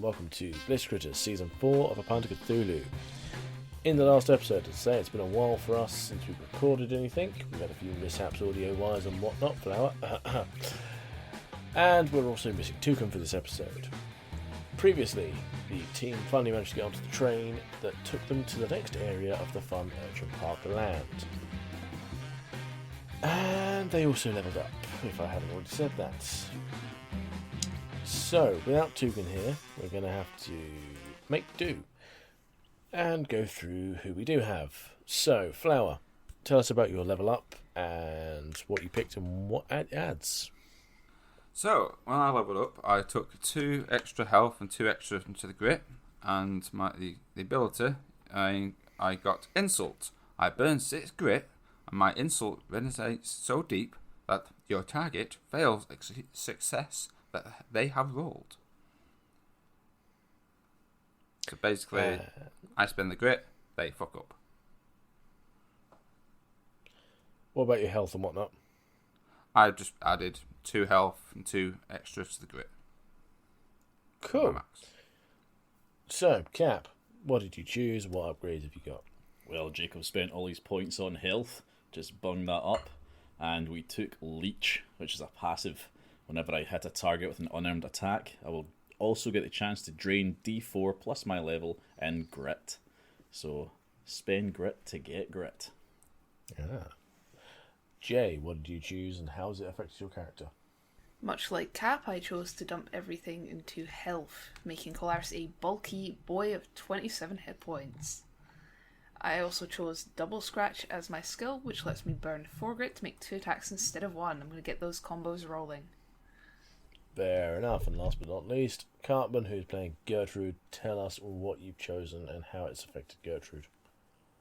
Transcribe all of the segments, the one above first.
Welcome to Blister Critters Season 4 of A Pint of Cthulhu. In the last episode, to say it's been a while for us since we've recorded anything. We've had a few mishaps audio-wise and whatnot, Flower. And we're also missing Toucan for this episode. Previously, the team finally managed to get onto the train that took them to the next area of the Fun Urchin Park land. And they also leveled up, if I haven't already said that. So, without Toucan here, we're going to have to make do and go through who we do have. So, Flower, tell us about your level up and what you picked and what it adds. So, when I leveled up, I took 2 extra health and 2 extra into the grit, and the ability, I got Insult. I burned 6 grit, and my Insult resonates so deep that your target fails success that they have rolled. So basically, I spend the grit, they fuck up. What about your health and whatnot? I just added 2 health and 2 extra to the grit. Cool. So, Cap, what did you choose? What upgrades have you got? Well, Jacob spent all his points on health, just bung that up, and we took Leech, which is a passive. Whenever I hit a target with an unarmed attack, I will also get the chance to drain D4 plus my level in grit. So, spend grit to get grit. Ah. Jay, what did you choose and how has it affected your character? Much like Cap, I chose to dump everything into health, making Colaris a bulky boy of 27 hit points. I also chose Double Scratch as my skill, which lets me burn 4 grit to make 2 attacks instead of 1. I'm going to get those combos rolling. Fair enough. And last but not least, Cartman, who's playing Gertrude, tell us what you've chosen and how it's affected Gertrude.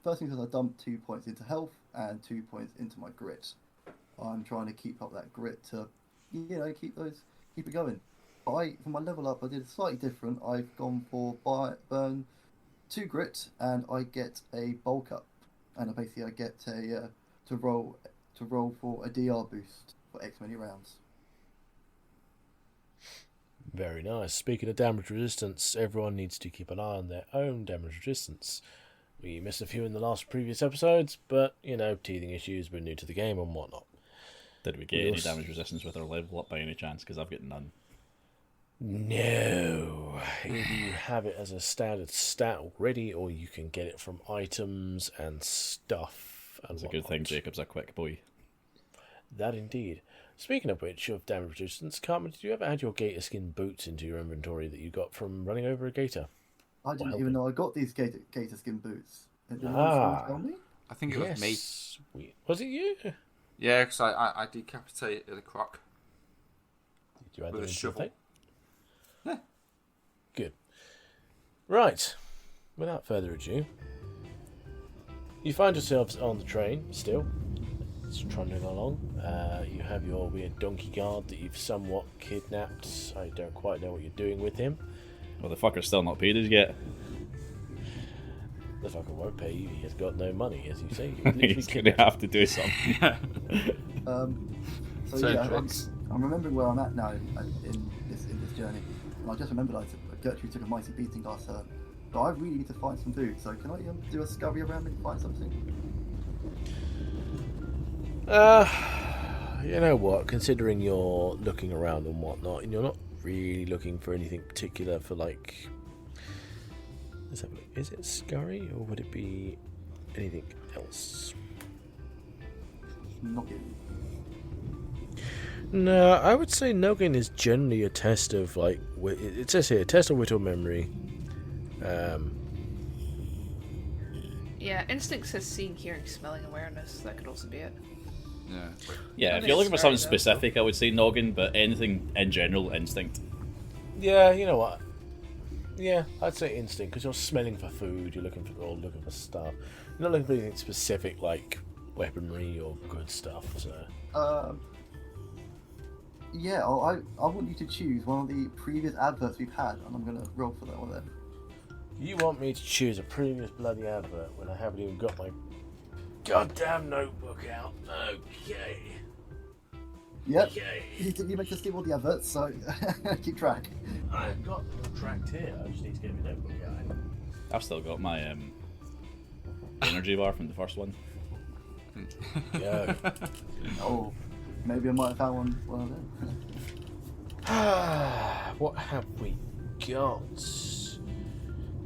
First thing is I dumped 2 points into health and 2 points into my grit. I'm trying to keep up that grit to, keep it going. For my level up, I did slightly different. I've gone for burn 2 grit and I get a bulk up, and basically I get a to roll for a DR boost for X many rounds. Very nice. Speaking of damage resistance, everyone needs to keep an eye on their own damage resistance. We missed a few in the previous episodes, but, teething issues, we're new to the game and whatnot. Did we get any damage resistance with our level up by any chance? Because I've got none. No. Either you have it as a standard stat already, or you can get it from items and stuff. That's a good thing, Jacob's a quick boy. That indeed. Speaking of which, of damage resistance, Cartman, did you ever add your gator skin boots into your inventory that you got from running over a gator? I didn't even know I got these gator skin boots. Did anyone tell me? I think it was me. Sweet. Was it you? Yeah, because I decapitated a croc. Did you add with a shovel? Yeah. Good. Right. Without further ado, you find yourselves on the train still. It's trundling along. You have your weird donkey guard that you've somewhat kidnapped. I don't quite know what you're doing with him. Well, the fucker's still not paid us yet. The fucker won't pay you. He has got no money, as you say. He's going to have to do something. I'm remembering where I'm at now in this journey, and I just remembered Gertrude took a mighty beating last turn. But I really need to find some food. So can I do a scurry around and find something? You know what? Considering you're looking around and whatnot, and you're not really looking for anything particular for like. Let's have a look. Is it scurry or would it be anything else? Noggin. No, I would say noggin is generally a test of like. It says here, test of wit or memory. Yeah, instinct says seeing, hearing, smelling, awareness. That could also be it. Yeah, if you're looking for something specific, I would say noggin, but anything in general, instinct. Yeah, you know what? Yeah, I'd say instinct, because you're smelling for food, you're looking for stuff. You're not looking for anything specific like weaponry or good stuff, so... Yeah, I want you to choose one of the previous adverts we've had, and I'm going to roll for that one then. You want me to choose a previous bloody advert when I haven't even got my goddamn notebook out? Okay. Yep. Okay. You make us give all the adverts, so keep track. I've got them tracked here. I just need to get my notebook out. Hang on. I've still got my energy bar from the first one. Go. Oh, maybe I might have found one of them. What have we got?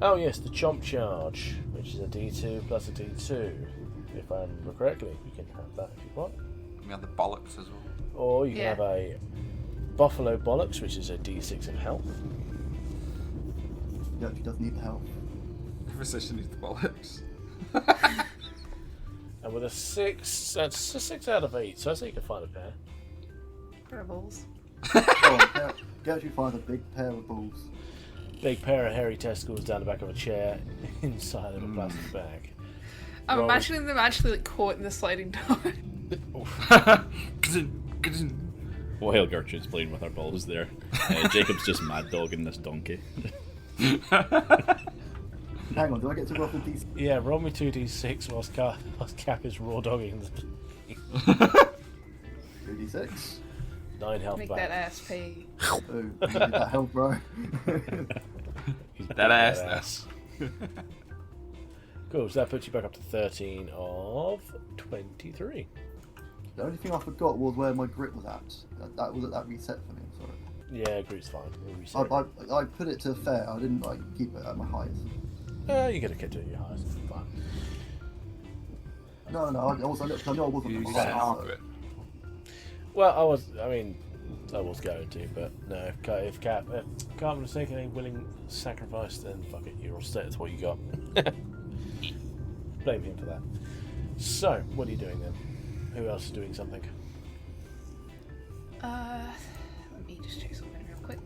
Oh yes, the chomp charge, which is a D2 plus a D2. If I remember correctly, you can have that if you want. We have the bollocks as well. Or you can Yeah. have a buffalo bollocks, which is a D6 of health. He actually does need the help. Precision needs the bollocks. And with a 6, that's a 6 out of 8, so I say you can find a pair. Rebels. Oh, you actually find a big pair of balls. Big pair of hairy testicles down the back of a chair inside of a plastic bag. I'm Roll. imagining them actually like caught in the sliding door. While Gertrude's playing with her balls there, Jacob's just mad dogging this donkey. Hang on, do I get to roll the D6? Yeah, roll me 2d6 whilst Cap is raw dogging the 2d6. 9 health Make back. that ass pay. Oh, you need that help, bro. He's That big ass. Cool, so that puts you back up to 13 of 23. The only thing I forgot was where my grit was at. That was at that reset for me. Sorry. Yeah, group's fine. We'll reset I put it to fair. I didn't like keep it at my highest. you gotta get to your highest. It's fine. No. I also looked. I know I wasn't You at my set highest. Margaret. Well, I was going to, but no. If Carmen was taking a willing sacrifice, then fuck it. You're all set. That's what you got. Blame him for that. So, what are you doing then? Who else is doing something? Let me just check something real quick.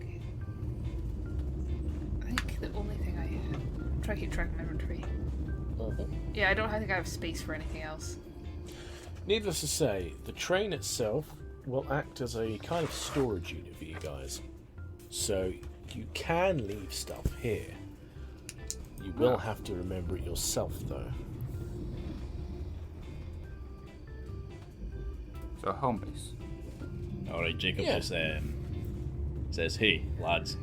I think the only thing I'm trying to keep track of my inventory. Yeah, I think I have space for anything else. Needless to say, the train itself will act as a kind of storage unit for you guys. So you can leave stuff here. You will have to remember it yourself, though. So home base. Alright, Jacob Yeah. just says, "Hey, lads,"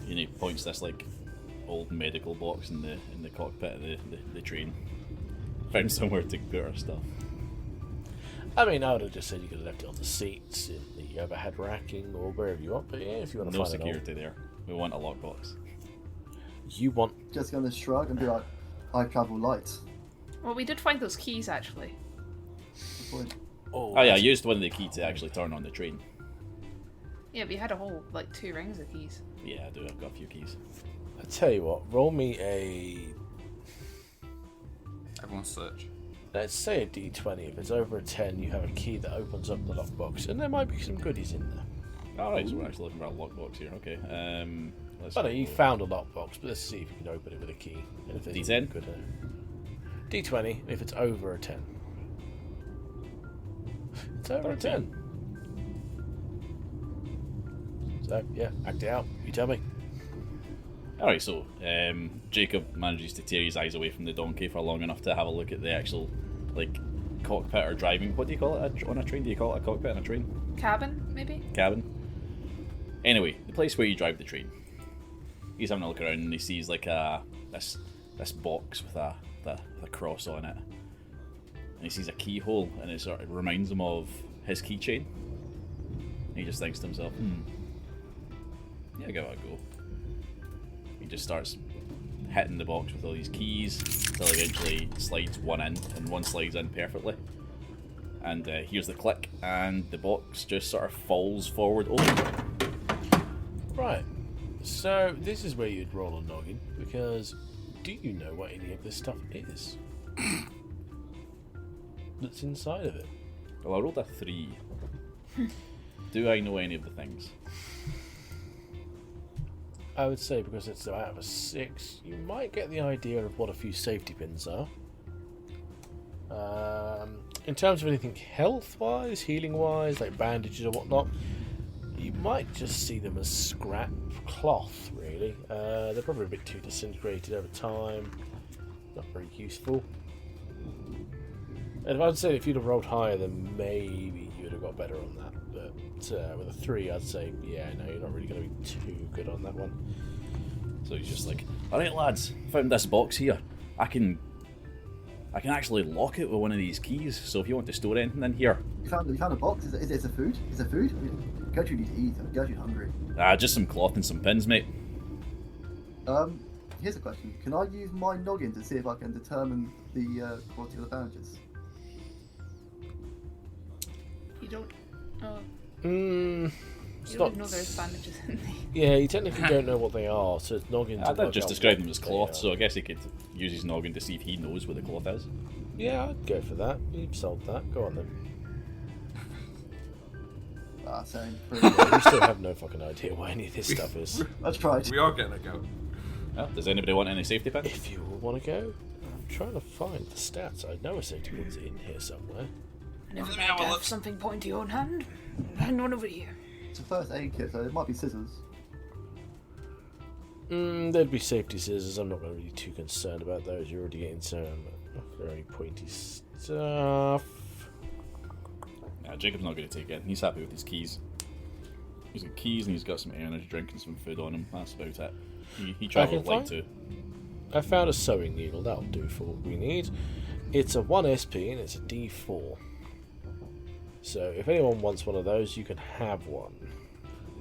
and he points this like old medical box in the cockpit of the train. Found somewhere to put our stuff. I mean, I would have just said you could have left it on the seats, in the overhead racking, or wherever you want. But yeah, if you want to No find security there. We want a lockbox. you want. Just gonna shrug and be like, I travel light. Well, we did find those keys actually. Good point. Oh yeah, I used one of the key to actually turn on the train. Yeah, we had a whole 2 rings of keys. Yeah, I do. I've got a few keys. I tell you what, roll me a. Everyone search. Let's say a D20. If it's over a 10, you have a key that opens up the lockbox, and there might be some goodies in there. Alright, so we're actually looking for a lockbox here. Okay. Let's But go. you found a lockbox, but let's see if you can open it with a key. And if there's D10? Good, D20, if it's over a 10. It's over a 10. So, yeah, act it out. You tell me. Alright, so Jacob manages to tear his eyes away from the donkey for long enough to have a look at the actual, cockpit or driving. What do you call it on a train? Do you call it a cockpit on a train? Cabin, maybe? Cabin. Anyway, the place where you drive the train. He's having a look around and he sees this box with a cross on it. And he sees a keyhole and it sort of reminds him of his keychain. And he just thinks to himself, yeah, give it a go. He just starts hitting the box with all these keys until eventually slides one in, and one slides in perfectly. And here's the click, and the box just sort of falls forward open. Right. So, this is where you'd roll a noggin, because do you know what any of this stuff is? That's inside of it. Well, I rolled a 3. Do I know any of the things? I would say because it's out of a 6, you might get the idea of what a few safety pins are. In terms of anything health-wise, healing-wise, like bandages or whatnot, you might just see them as scrap cloth, really. They're probably a bit too disintegrated over time. Not very useful. And if I'd say if you'd have rolled higher, then maybe you would have got better on that. But with a 3, I'd say, yeah, no, you're not really going to be too good on that one. So he's just like, alright lads, found this box here. I can actually lock it with one of these keys, so if you want to store anything in here. You found a box? Is it a food? Is it food? Gertrude needs to eat. Gertrude's hungry. Just some cloth and some pins, mate. Here's a question. Can I use my noggin to see if I can determine the quality of the bandages? You don't. Oh, You you don't know there's bandages in there. Yeah, you technically don't know what they are, so it's noggin. I did just describe them as what cloth, they so are. I guess he could use his noggin to see if he knows what the cloth is. Yeah, I'd go for that. You've solved that. Go on then. Same. Yeah, we still have no fucking idea what any of this stuff is. Let's try it. We are getting a go. Well, does anybody want any safety pins? If you want to go, I'm trying to find the stats. I know a safety pin's in here somewhere. Never Let me mind have a to have look. something pointy on hand. Hand one over here. It's a first aid kit, so it might be scissors. There'd be safety scissors. I'm not going to be too concerned about those. You're already getting some very pointy stuff. Jacob's not going to take it. He's happy with his keys. He's got keys and he's got some energy drink and some food on him. That's about it. He travelled light too. I found a sewing needle. That'll do for what we need. It's a 1 SP and it's a D4. So if anyone wants one of those, you can have one.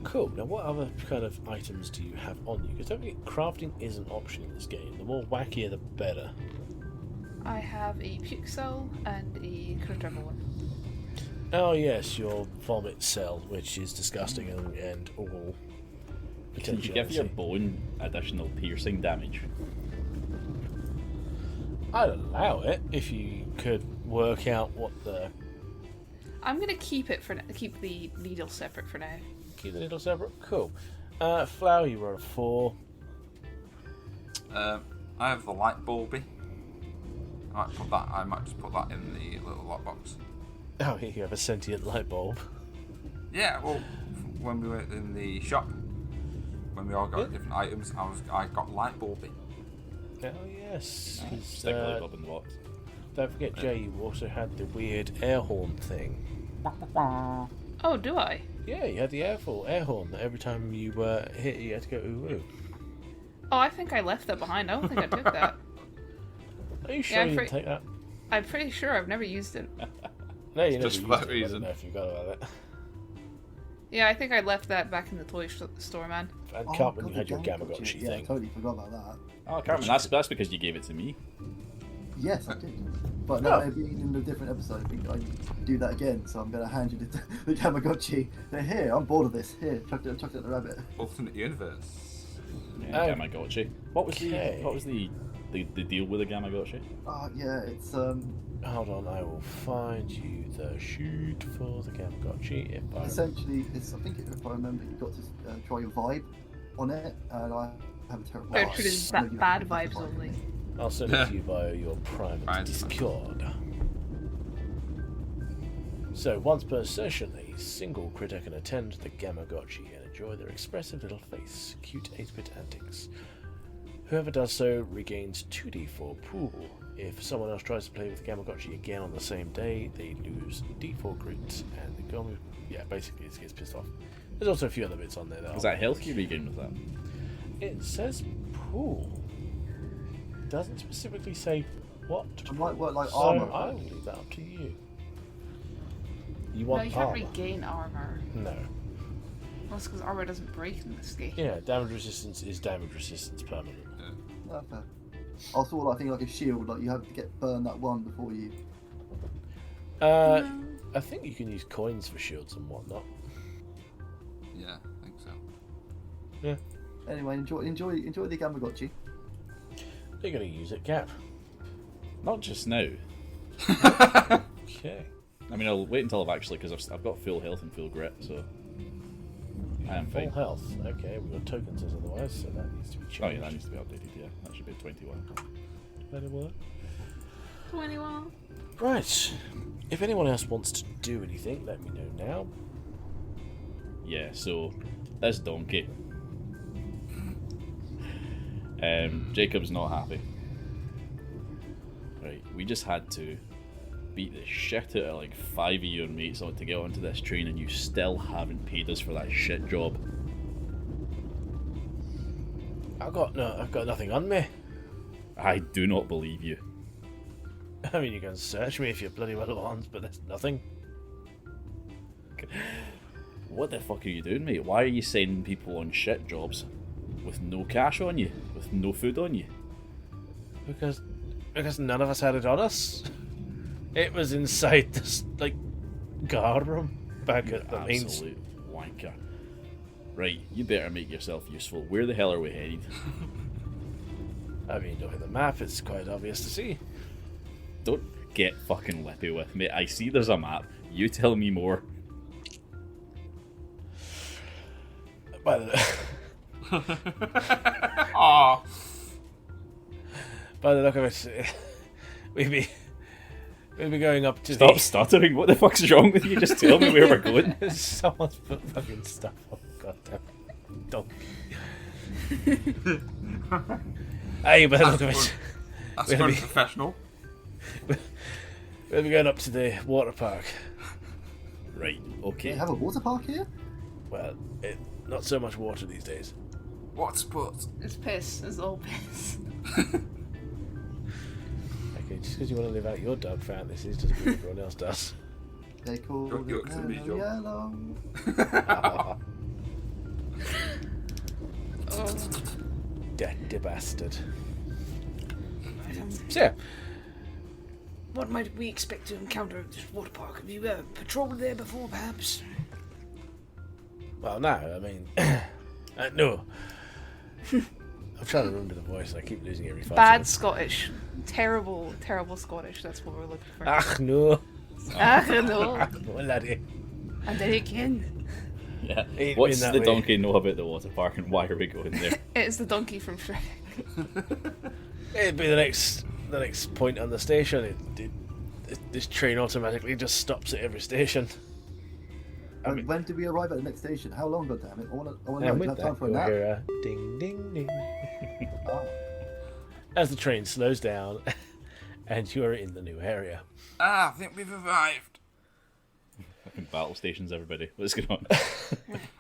Cool. Now, what other kind of items do you have on you? Because don't forget, crafting is an option in this game. The more wackier, the better. I have a puke cell and a Critterverse one. Oh yes, your vomit cell, which is disgusting and all. Can you give your bone additional piercing damage? I'd allow it if you could work out what the. I'm gonna keep it for keep the needle separate for now. Keep the needle separate. Cool. Flower, you were a 4. I have the light bulby. I might just put that in the little lockbox. Oh, here you have a sentient light bulb. Yeah, well, when we were in the shop, when we all got different items, I got light bulby. Oh yes. 'Cause, Stick the light bulb in the box. don't forget, Jay, you also had the weird air horn thing. Oh, do I? Yeah, you had the air horn that every time you hit, you had to go ooh ooh. Oh, I think I left that behind. I don't think I took that. Are you sure Yeah, you didn't take that? I'm pretty sure I've never used it. No, you never Just used for that it. I reason. don't know if you got about it. Yeah, I think I left that back in the toy store, man. And Oh, Cartman, God, you had the your Gamagotchi Yeah, I thing. totally forgot about that. Oh, Cartman, that's because you gave it to me. Yes, I did. But now it'll be in a different episode. I think I do that again, so I'm going to hand you the Tamagotchi. They're here, I'm bored of this. Here, chuck it at the rabbit. Alternate universe. Yeah, Gamagotchi. What was Okay. the deal with the Gamagotchi? Oh, yeah, it's, Hold on, I will find you the shoot for the Gamagotchi if I. essentially, I think if I remember, you got to try your vibe on it, and I have a terrible Gertrude is bad vibes only. I'll send it to you via your private Fine. Discord. So, once per session, a single critter can attend the Gamagotchi and enjoy their expressive little face, cute 8-bit antics. Whoever does so regains 2d4 pool. If someone else tries to play with the Gamagotchi again on the same day, they lose d4 grit, and the basically it gets pissed off. There's also a few other bits on there. Is that health you regain with that? It says pool. It doesn't specifically say what. It might work like So armor. I will leave that up to you. You No, want you can't armor? regain armor. No. That's because armor doesn't break in this game. Yeah, damage resistance is damage resistance permanent. Okay. I thought like thing like a shield, like you have to get burn that one before you. I think you can use coins for shields and whatnot. Yeah, I think so. Yeah. Anyway, enjoy the Gamagotchi. You're going to use it, Cap. Not just now. Okay. I mean, I'll wait until I've actually, because I've got full health and full grit, so I am Full fine. health. Okay, we've got tokens as otherwise, so that needs to be changed. Oh yeah, that needs to be updated. Yeah, that should be 21. That'll work. 21. Right. If anyone else wants to do anything, let me know now. Yeah, so this donkey. Jacob's not happy. Right, we just had to beat the shit out of like 5 of your mates on to get onto this train, and you still haven't paid us for that shit job. I've got nothing on me. I do not believe you. I mean, you can search me if you bloody well want, but there's nothing. What the fuck are you doing, mate? Why are you sending people on shit jobs with no cash on you, with no food on you? Because none of us had it on us. It was inside this, like, guard room back at the main... Absolute wanker. Right, you better make yourself useful. Where the hell are we headed? I mean, look at the map, it's quite obvious to see. Don't get fucking lippy with me. I see there's a map. You tell me more. By the, Aw. by the look of it, we'd be going up to Stop stuttering. What the fuck's wrong with you? Just tell me where we're going. Someone's put fucking stuff on. Goddamn dog. Hey, by the look of it, That's We'll very be- professional. we'll be going up to the water park. Right, Do okay. they have a water park here? Well, not so much water these days. What sport? It's piss. It's all piss. Okay, just because you want to live out your dog fantasies doesn't mean everyone else does. They call Got it yolks and yellow, meat yellow. Oh. Dirty bastard. Um, So yeah, what might we expect to encounter at this water park? Have you patrolled there before, perhaps? well, no, I mean, no. I'm trying to remember the voice and I keep losing it every 5 Bad seconds. Scottish. Terrible, terrible Scottish. That's what we're looking for. Ach, no. Ah, no. Ach, no, laddie. And then again. Yeah. Ain't What's been that the way. donkey know about the water park, and why are we going there? It's the donkey from Shrek. It'd be the next point on the station. This train automatically just stops at every station. I mean, When do we arrive at the next station? How long, goddammit? I want to know. and Do you with have time that, for a you'll nap? hear a ding, ding, ding. Oh. As the train slows down, and you are in the new area. I think we've arrived. Fucking battle stations, everybody. What's going on?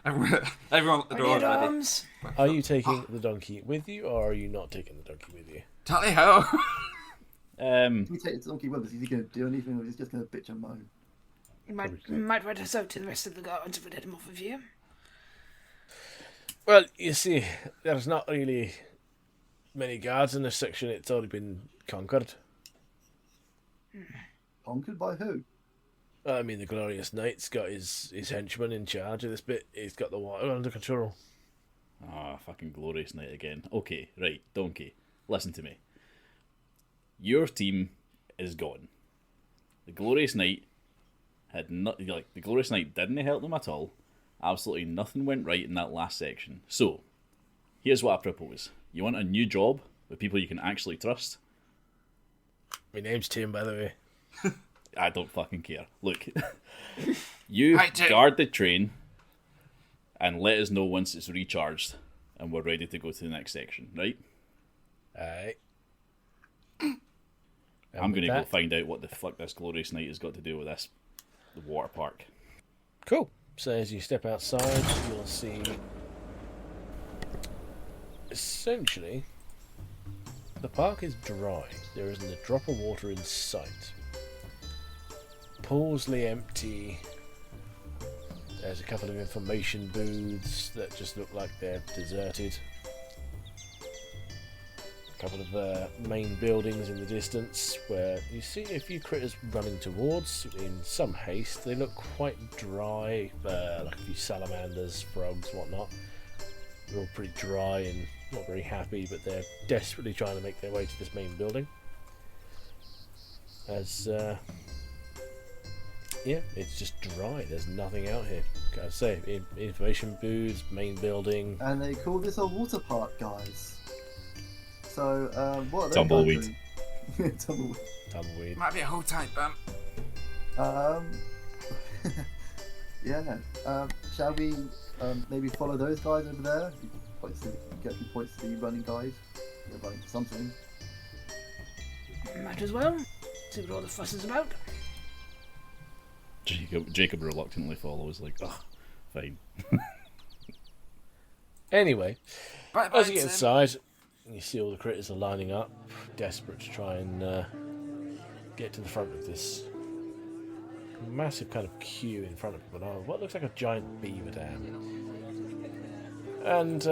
Everyone at the door Ready, already. arms? Are you taking the donkey with you, or are you not taking the donkey with you? Tally ho! Can we take the donkey with us? Is he going to do anything, or is he just going to bitch and moan? You might ride us out to the rest of the guards if we let him off of you. Well, you see, there's not really many guards in this section. It's already been conquered. Conquered by who? I mean, the Glorious Knight's got his henchman in charge of this bit. He's got the water under control. Ah, fucking glorious night again. Okay, right, donkey. Listen to me. Your team is gone. The glorious night had not the glorious night didn't help them at all. Absolutely nothing went right in that last section. So, here's what I propose. You want a new job with people you can actually trust? My name's Tim, by the way. I don't fucking care. Look, you Hi, Tim. guard the train and let us know once it's recharged and we're ready to go to the next section, right? Aye. I'm going to go find out what the fuck this glorious night has got to do with this the water park. Cool. So as you step outside, you'll see essentially the park is dry. There isn't a drop of water in sight. Pools lay empty. There's a couple of information booths that just look like they're deserted. A couple of main buildings in the distance where you see a few critters running towards in some haste. They look quite dry, like a few salamanders, frogs, whatnot. They're all pretty dry and not very happy, but they're desperately trying to make their way to this main building. As yeah, it's just dry. There's nothing out here. Gotta say, information booths, main building. And they call this a water park, guys. So, what are they Tumbleweed. doing? Tumbleweed. Tumbleweed. Might be a hold tight bump. Yeah. Shall we maybe follow those guys over there? Get a few points to the running guys. They're running for something. Might as well. See what all the fuss is about. Jacob reluctantly follows, like, ugh, fine. Anyway, Bye, as you get Tim. inside, you see all the critters are lining up, desperate to try and get to the front of this massive kind of queue in front of what looks like a giant beaver dam. And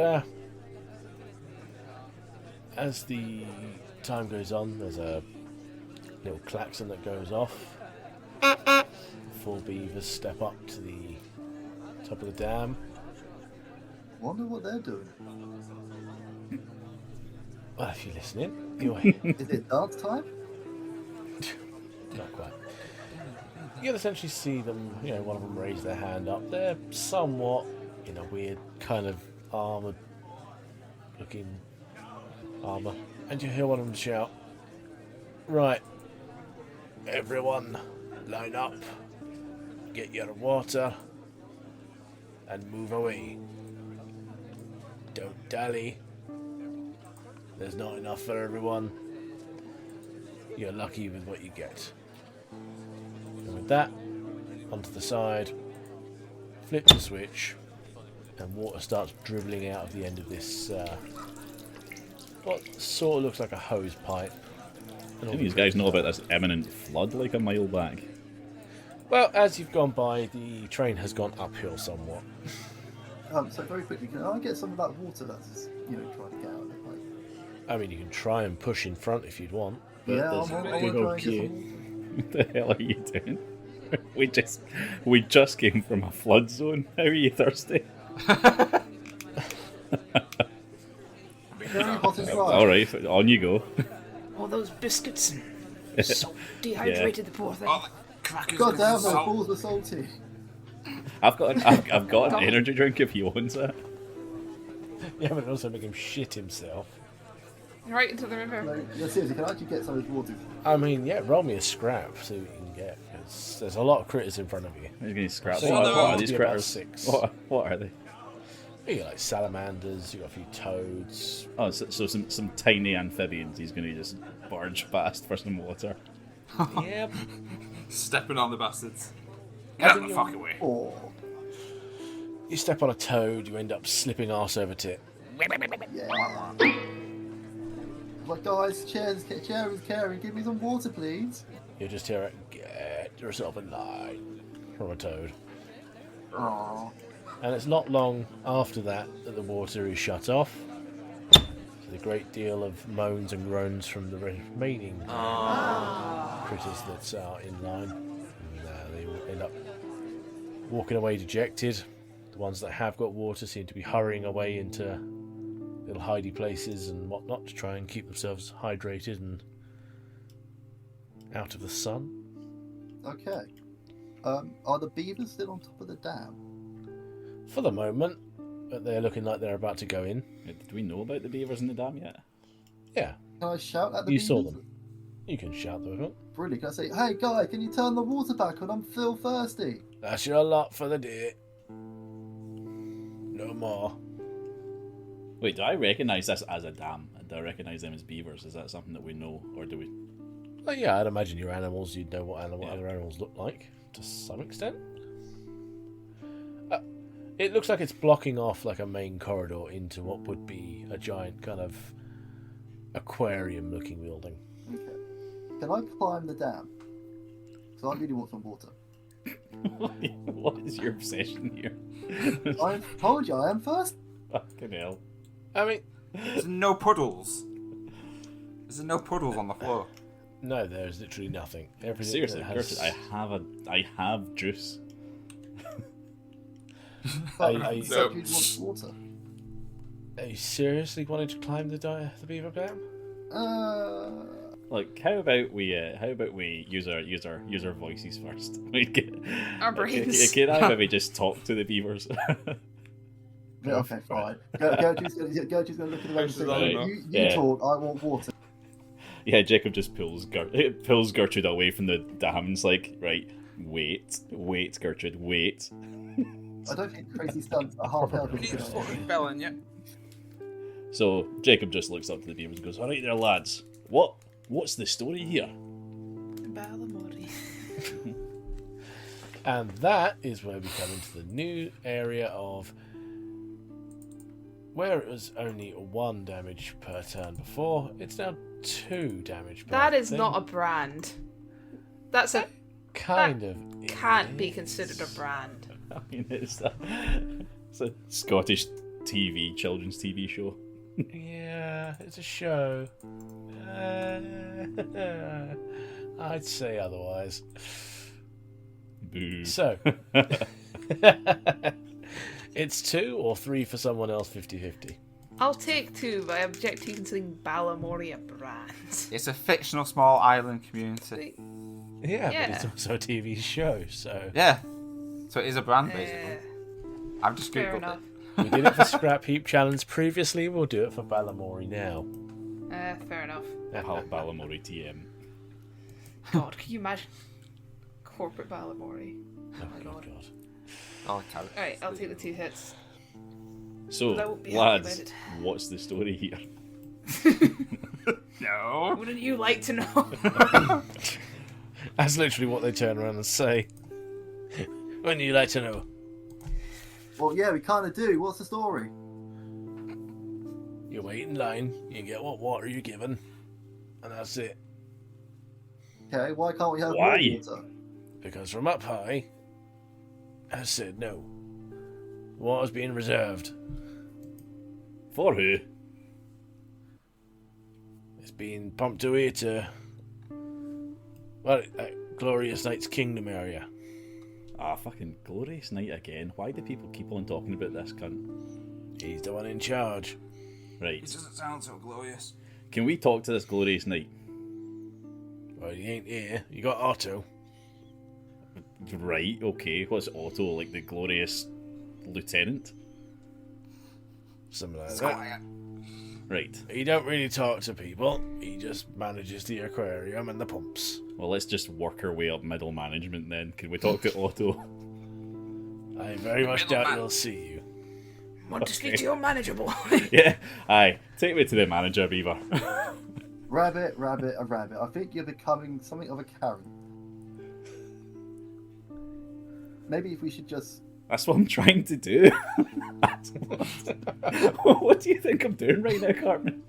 as the time goes on, there's a little klaxon that goes off. 4 beavers step up to the top of the dam. Wonder what they're doing. Well, if you're listening, anyway. Is it dance time? Not quite. You can essentially see them, one of them raise their hand up. They're somewhat in a weird kind of armoured looking armour. And you hear one of them shout, "Right, everyone, line up, get your water, and move away. Don't dally. There's not enough for everyone. You're lucky with what you get." And with that, onto the side, flip the switch, and water starts dribbling out of the end of this, what sort of looks like a hose pipe. And all These guys know about this imminent flood like a mile back. Well, as you've gone by, the train has gone uphill somewhat. So very quickly, can I get some of that water that's trying to get out of the pipe? I mean, you can try and push in front if you'd want. But Yeah, there's I want a to big try old and get queue. some water. What the hell are you doing? We just came from a flood zone. How are you thirsty? Very hot and dry. All right, on you go. All those biscuits and salt dehydrated the poor thing. Oh, the crackers. God with damn, those salt. balls were salty. I've got an energy drink if you want it. Yeah, but it also make him shit himself. Right into the river. No, yeah, seriously, can I actually get some of this water? I mean, yeah, roll me a scrap, see what you can get. 'Cause there's a lot of critters in front of you. I'm going to scrap. So What no, are these be about critters? 6. What are they? You got like salamanders, you got a few toads. Oh, so some tiny amphibians. He's going to just barge past for some water. Yep. Stepping on the bastards. Get out of the fucking way. Oh, You step on a toad, you end up slipping arse over tit. yeah. Like, guys, chairs is caring. Give me some water, please. You just hear it, "Get yourself in line," from a toad. Oh. And it's not long after that that the water is shut off. There's a great deal of moans and groans from the remaining critters that are in line. And they will end up walking away dejected. The ones that have got water seem to be hurrying away into little hidey places and whatnot to try and keep themselves hydrated and out of the sun. Okay. Are the beavers still on top of the dam? For the moment, but they're looking like they're about to go in. Did we know about the beavers in the dam yet? Yeah, Can I shout at the you beavers? saw them. You can shout them if you want. Brilliant. Can I say, "Hey, guy, can you turn the water back on? I'm still thirsty." That's your lot for the day. No more. Wait, do I recognise this as a dam? Do I recognise them as beavers? Is that something that we know, or do we? Well, yeah, I'd imagine your animals, you'd know what Yeah. other animals look like, to some extent. It looks like it's blocking off like a main corridor into what would be a giant kind of aquarium-looking building. Okay. Can I climb the dam? Because I really want some water. What is your obsession here? I told you I am first. Fucking hell. I mean, There's no puddles. There's no puddles on the floor. no, there's literally nothing. Everything Seriously, that has... Gertrude, I have juice. You said you'd want water. Are you seriously wanting to climb the beaver dam? Like, how about we use our voices first? We get, Our brains. Can I maybe just talk to the beavers? Yeah, okay, fine. Gertrude's going to look at the road and say, Right. you Yeah. talk, I want water. Yeah, Jacob just pulls Gertrude away from the dam and's like, right, wait, Gertrude, wait. I don't think crazy stunts are half helping. Keep fucking belling, yeah. So Jacob just looks up to the beavers and goes, "All right, there, lads. What's the story here?" Balamori. And that is where we come into the new area of where it was only 1 damage per turn before, it's now 2 damage per That is thing. not a brand. That's a Kind that of can't be is. considered a brand. I mean, it's a Scottish children's TV show. Yeah, it's a show. I'd say otherwise. Boo. So, it's 2 or 3 for someone else, 50-50. I'll take 2, but I object to considering Balamory a brand. It's a fictional small island community. Yeah, Yeah. but it's also a TV show, so... Yeah. So it is a brand, basically. I've just Fair googled enough. it. We did it for Scrap Heap Challenge previously, we'll do it for Balamory now. Fair enough. Balamory TM. God, can you imagine corporate Balamory? Oh my god. Oh, carrot. Alright, I'll take the 2 hits. So, But I won't be happy lads, about it. what's the story here? No. Wouldn't you like to know? That's literally what they turn around and say. Wouldn't you like to know? Well, yeah, we kind of do. What's the story? You wait in line, you get what water you're given, and that's it. Okay, why can't we have Why? more water? Because from up high, I said no. Water's being reserved. For who? It's being pumped away to, well, that Glorious Knight's Kingdom area. Ah, fucking glorious night again. Why do people keep on talking about this cunt? He's the one in charge. Right. It doesn't sound so glorious. Can we talk to this glorious night? Well, he ain't here. You got Otto. Right, okay. What's Otto, like the glorious lieutenant? Something like It's that. quiet. Right. He don't really talk to people. He just manages the aquarium and the pumps. Well, let's just work our way up middle management then. Can we talk to Otto? I very much doubt Middleman. he'll see you. Want to speak to your manager, boy? Yeah. Aye. Take me to the manager, Beaver. Rabbit, rabbit, a rabbit. I think you're becoming something of a Karen. Maybe if we should just... That's what I'm trying to do. What do you think I'm doing right now, Cartman?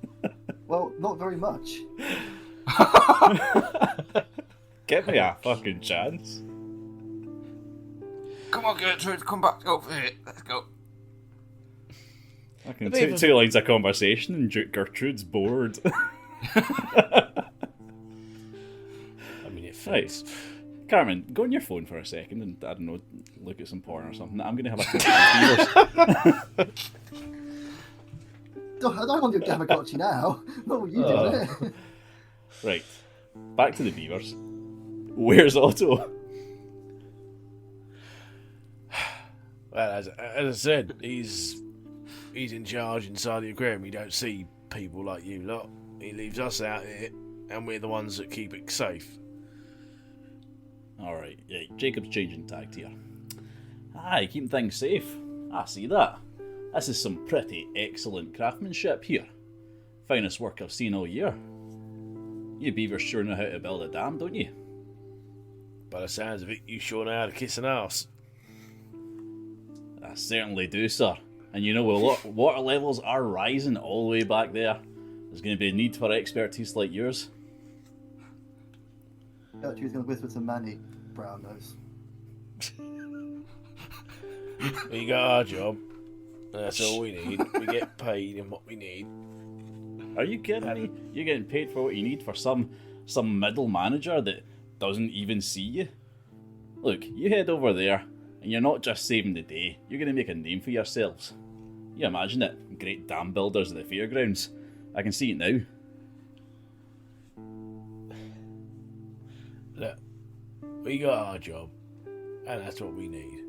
Well, not very much. Give me a fucking chance. Come on, Gertrude, come back over here. Let's go. Fucking Beaver. two lines of conversation and Gertrude's bored. I mean, it Right. fits. Carmen, go on your phone for a second and, I don't know, look at some porn or something. I'm going to have a quick I don't want to do Tamagotchi now. Not what you do. Right. Back to the beavers. Where's Otto? Well, as I said, he's in charge inside the aquarium. He don't see people like you lot. He leaves us out here, and we're the ones that keep it safe. Alright, yeah, Jacob's changing tact here. Aye, keeping things safe. I see that. This is some pretty excellent craftsmanship here. Finest work I've seen all year. You beavers sure know how to build a dam, don't you? By the sounds of it, you sure know how to kiss an arse. I certainly do, sir. And you know, water levels are rising all the way back there. There's going to be a need for expertise like yours. Gertrude's going to whisper to Manny, brown nose. We got our job. That's all we need. We get paid in what we need. Are you kidding me? You're getting paid for what you need for some middle manager that doesn't even see you? Look, you head over there, and you're not just saving the day, you're going to make a name for yourselves. You imagine it, great dam builders at the fairgrounds. I can see it now. Look, we got our job, and that's what we need.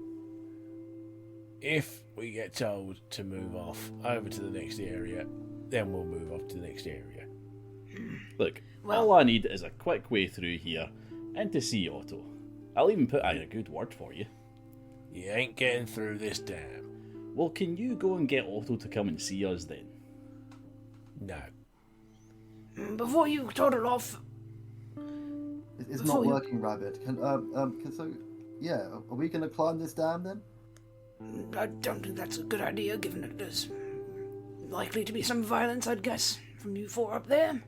If we get told to move off over to the next area, then we'll move off to the next area. Look, Well- all I need is a quick way through here, and to see Otto. I'll even put in a good word for you. You ain't getting through this dam. Well, can you go and get Otto to come and see us then? No. Before you toddle off, It's Before not you- working, Rabbit. yeah, are we going to climb this dam then? I don't think that's a good idea, given that there's likely to be some violence, I'd guess, from you four up there.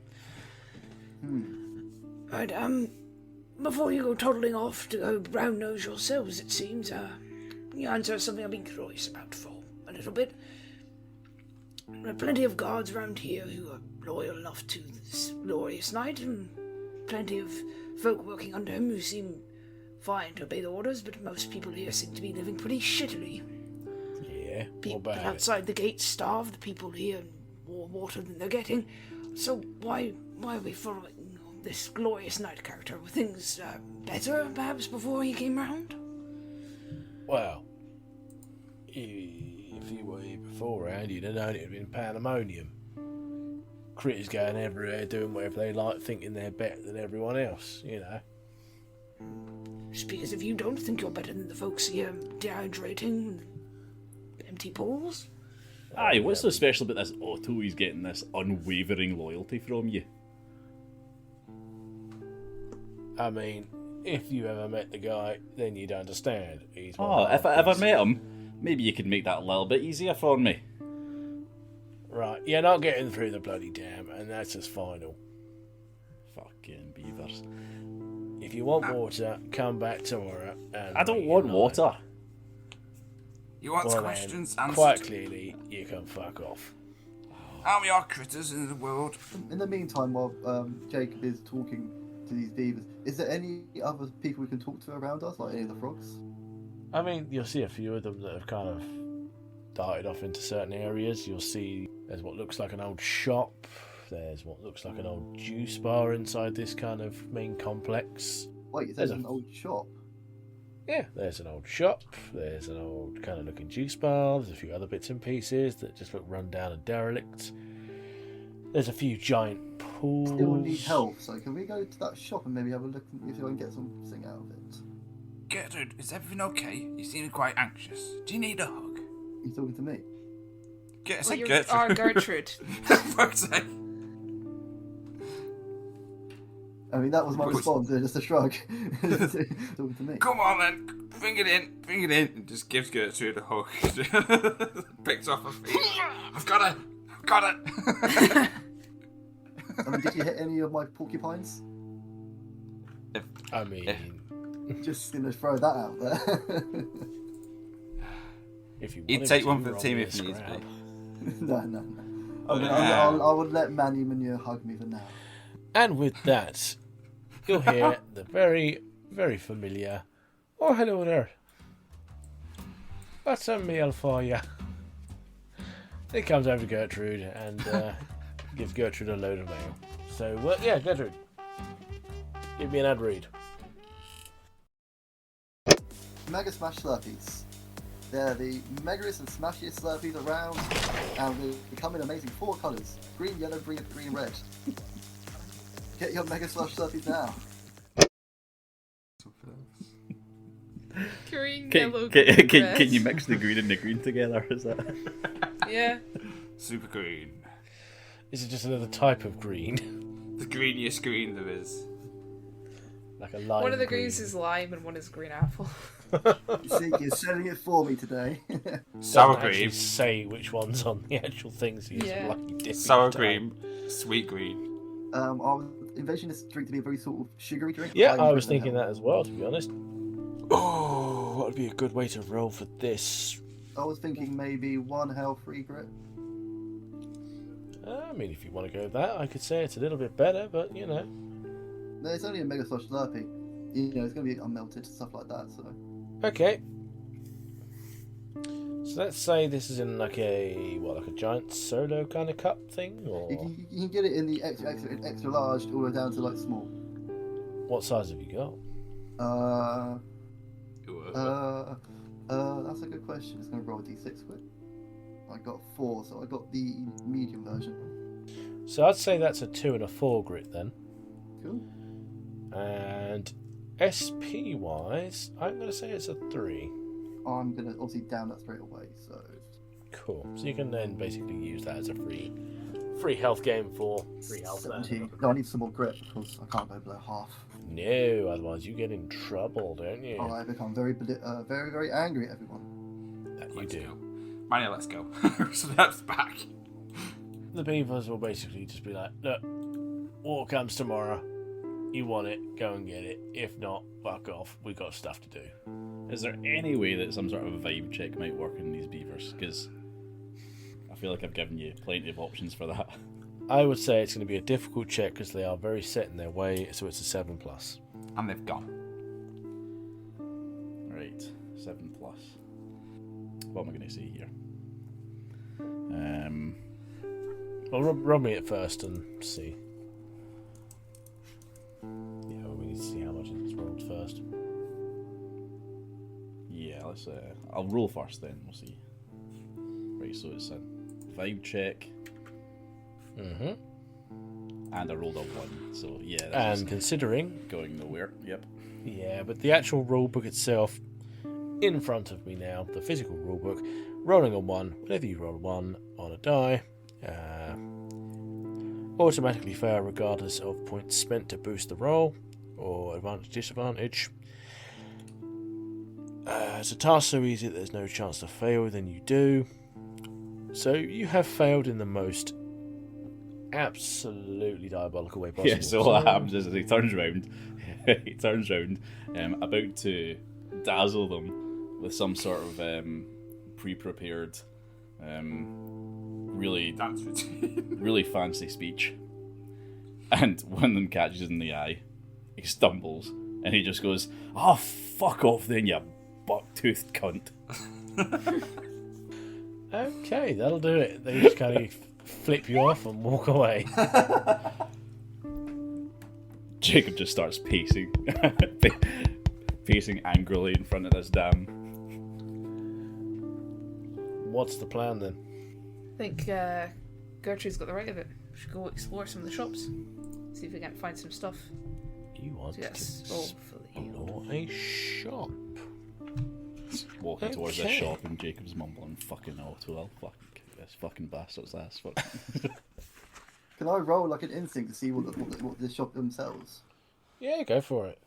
Right, before you go toddling off to go brown nose yourselves, it seems, you answer something I've been curious about for a little bit. There are plenty of guards around here who are loyal enough to this glorious knight, and plenty of folk working under him who seem fine to obey the orders, but most people here seem to be living pretty shittily. Yeah, People what about outside the gates starve, the people here more water than they're getting. So why are we following this glorious knight character? Were things better, perhaps, before he came round? Well, if you were here beforehand, you'd have known it had been pandemonium. Critters going everywhere, doing whatever they like, thinking they're better than everyone else, you know. Speak as if you don't think you're better than the folks here dehydrating, empty pools. Aye, what's so special about this Otto? He's getting this unwavering loyalty from you. I mean, if you ever met the guy, then you'd understand. He's Oh, if I ever met him, maybe you could make that a little bit easier for me. Right, you're not getting through the bloody dam, and that's as final. Fucking beavers. If you want water, come back tomorrow. And I don't meet want at water. 9. You want Well, questions then, answered? quite clearly, you can fuck off. How many are critters in the world? In the meantime, while Jacob is talking to these beavers, is there any other people we can talk to around us, like any of the frogs? I mean, you'll see a few of them that have kind of darted off into certain areas. You'll see there's what looks like an old shop. There's what looks like an old juice bar inside this kind of main complex. Wait, There's there's an old shop. Yeah, there's an old shop. There's an old kind of looking juice bar. There's a few other bits and pieces that just look run down and derelict. There's a few giant pools. Still need help, so can we go to that shop and maybe have a look and see if I can get something out of it? Gertrude, is everything okay? You seem quite anxious. Do you need a hug? He's talking to me. Say Well, you Gertrude. are Gertrude. For fuck's sake. I mean, that was my Which- response, just a shrug. Talking to me. Come on then, bring it in, and just gives Gertrude a hug. Picks off her feet. I've got it. I mean, did you hit any of my porcupines? I mean, Just gonna throw that out there. if you He'd wanted take to, one for the roll team me a if needs scrap. be. No. I would let Manny Munya hug me for now. And with that, you'll hear the very, very familiar, "Oh, hello there. What's a meal for you?" It comes over to Gertrude and gives Gertrude a load of mail. So, yeah, Gertrude, give me an ad read. Mega Smash Slurpees. They're the megaest and smashiest Slurpees around, and they come in amazing 4 colours: green, yellow, green, red. Get your Mega Slush Slurpees now. Green, Can, yellow, can, green, can, red. can you mix the green and the green together? Is that? Yeah. Super green. Is it just another type of green? The greeniest green there is. Like a lime One of the green. greens is lime and one is green apple. You see, you're selling it for me today. Sour Doesn't actually green. say which one's on the actual things. He's Yeah. lucky dipping Sour time. green. Sweet green. I was envisioning this drink to be a very sort of sugary drink. Yeah, highly I was red thinking now. that as well, to be honest. Oh, what would be a good way to roll for this? I was thinking maybe 1 health, 3 grit. I mean, if you want to go with that, I could say it's a little bit better, but you know. No, it's only a Mega Slush Slurpee. You know, it's going to be unmelted, stuff like that, so... Okay. So let's say this is in like a giant solo kind of cup thing, or You can get it in the extra large all the way down to like small. what size have you got? That's a good question. It's going to roll a d6 quick. I got 4, so I got the medium version. So I'd say that's a 2 and a 4 grit then. Cool. And SP wise, I'm going to say it's a 3. I'm going to obviously down that straight away, so... Cool. So you can then basically use that as a free health game for 3 health. 17. No, I need some more grit because I can't go below half. No, otherwise you get in trouble, don't you? I become very, very, very angry at everyone. That you Let's do. go. Mania, let's go. So that's back. The beavers will basically just be like, look, water comes tomorrow. You want it, go and get it. If not, fuck off. We got stuff to do. Is there any way that some sort of vibe check might work in these beavers? Because I feel like I've given you plenty of options for that. I would say it's going to be a difficult check because they are very set in their way, so it's a 7+. And they've gone. Right, 7+. What am I going to say here? Well, rob me it first and see. Yeah, well, we need to see how much it's rolled first. Yeah, let's. I'll roll first, then we'll see. Right, so it's a vibe check, Mm-hmm. and I rolled a 1. So yeah, that's And just considering, going nowhere. Yep. yeah, but the actual rulebook itself in front of me now, the physical rulebook, rolling a 1, whenever you roll a 1 on a die, automatically fail regardless of points spent to boost the roll, or advantage disadvantage. It's a task so easy that there's no chance to fail, then you do. So you have failed in the most absolutely diabolical way possible. Yeah. So what happens is he turns round, about to dazzle them with some sort of pre-prepared, really Dance routine. really fancy speech, and one of them catches in the eye. He stumbles and he just goes, "Oh, fuck off then, you buck-toothed cunt." Okay, that'll do it. They just kind of flip you off and walk away. Jacob just starts pacing, pacing angrily in front of this dam. What's the plan then? I think Gertrude's got the right of it. We should go explore some of the shops. See if we can find some stuff. You want to Yes. Oh, for the explore a shop? Walking towards this Okay. shop, and Jacob's mumbling, "Fucking auto, I'll fucking kick this fucking bastard's ass." Fuck. Can I roll like an instinct to see what the shop themselves? Yeah, go for it.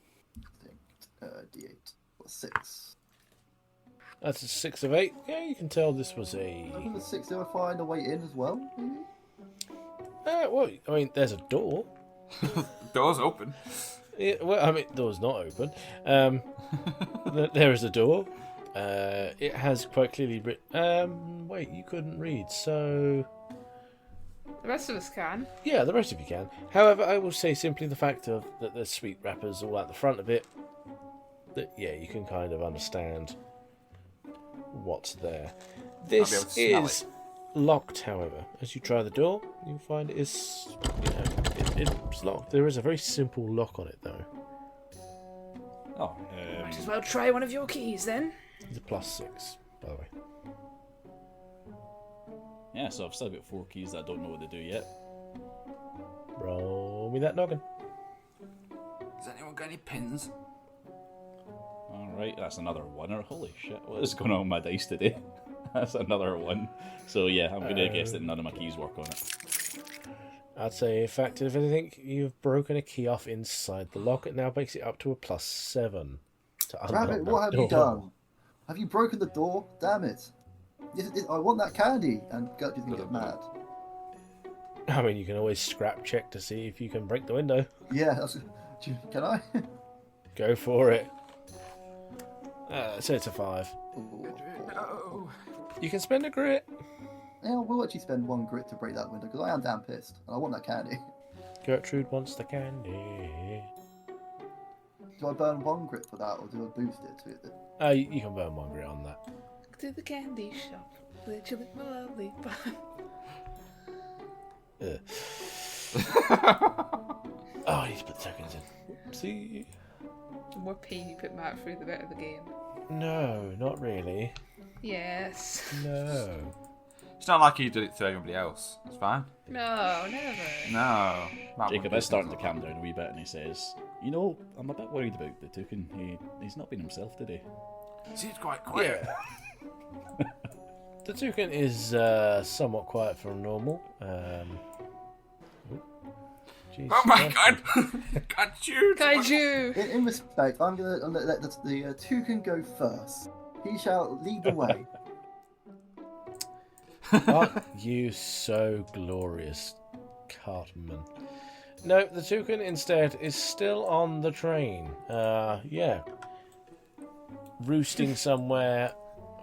D8. What's 6? That's a 6 of 8. Yeah, you can tell this was a. The 6 do I find a way in as well? Maybe? Well, I mean, there's a door. Door's open. Yeah, well, I mean, the door's not open. There is a door. It has quite clearly written. Wait, you couldn't read, so. The rest of us can. Yeah, the rest of you can. However, I will say simply the fact of that there's sweet wrappers all at the front of it. That yeah, you can kind of understand what's there. be able This to smell is locked, however. As you try the door, you'll find it is, it's locked. There is a very simple lock on it, though. Oh, Might as well try one of your keys then. It's a +6, by the way. yeah. So I've still got 4 keys that I don't know what they do yet. Roll me that noggin. Has anyone got any pins? All right, that's another 1. Holy shit! What is going on with my dice today? That's another 1. So yeah, I'm gonna guess that none of my keys work on it. I'd say, in fact, if anything, you've broken a key off inside the lock. It now makes it up to a +7. To unlock Rabbit, that what have you door. done? Have you broken the door? Damn it. I want that candy. And Gertrude's going to get mad. I mean, you can always scrap check to see if you can break the window. Yeah, can I? Go for it. So it's a 5. No. You can spend a grit. Yeah, we'll actually spend 1 grit to break that window because I am damn pissed and I want that candy. Gertrude wants the candy. Do I burn 1 grit for that or do I boost it to You can burn 1 grit on that. To the candy shop. Let you lick my lollipop. Oh, I need to put the tokens in. See? The more pain you put Matt through, the better the game. No, not really. Yes. No. It's not like you did it to everybody else. It's fine. No, never. No. Matt Jacob wouldn't is starting do to something calm down a wee bit, and he says, "You know, I'm a bit worried about the toucan. He's not been himself today." like that. Seems quite quiet. Yeah. The toucan is somewhat quiet from normal. Jeez. Oh my god! Got you! Kaiju! In respect, I'm going to let the toucan go first. He shall lead the way. Aren't you so glorious, Cartman? No, the toucan instead is still on the train. Yeah. Roosting somewhere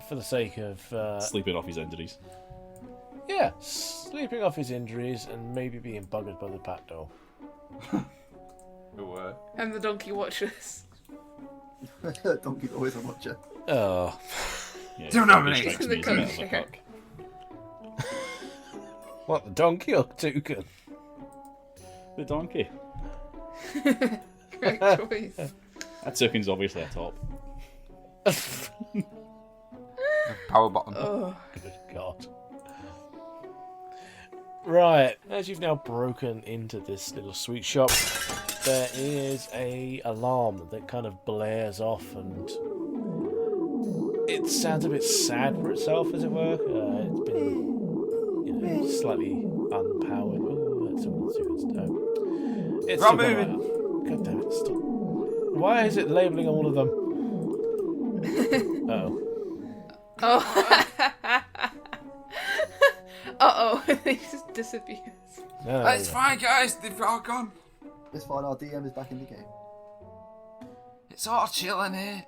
for the sake of... Sleeping off his injuries. Yeah, sleeping off his injuries and maybe being buggered by the pat doll. And the donkey watches. Donkey's always a watcher. Oh. Yeah, Don't it nominate. strikes me as a bit of a cock. What, the donkey or toucan? The donkey. Great choice. That toucan's obviously a top. Power bottom. Oh. Good God. Right, as you've now broken into this little sweet shop, there is a alarm that kind of blares off, and it sounds a bit sad for itself, as it were. It's been, slightly unpowered. Oh, that's all it's Wrong super moving. loud. God damn it! Stop. Why is it labelling all of them? Oh. Oh. Uh-oh. They just disappeared. No, It's fine, guys. They've all gone. It's fine, our DM is back in the game. It's all chilling here.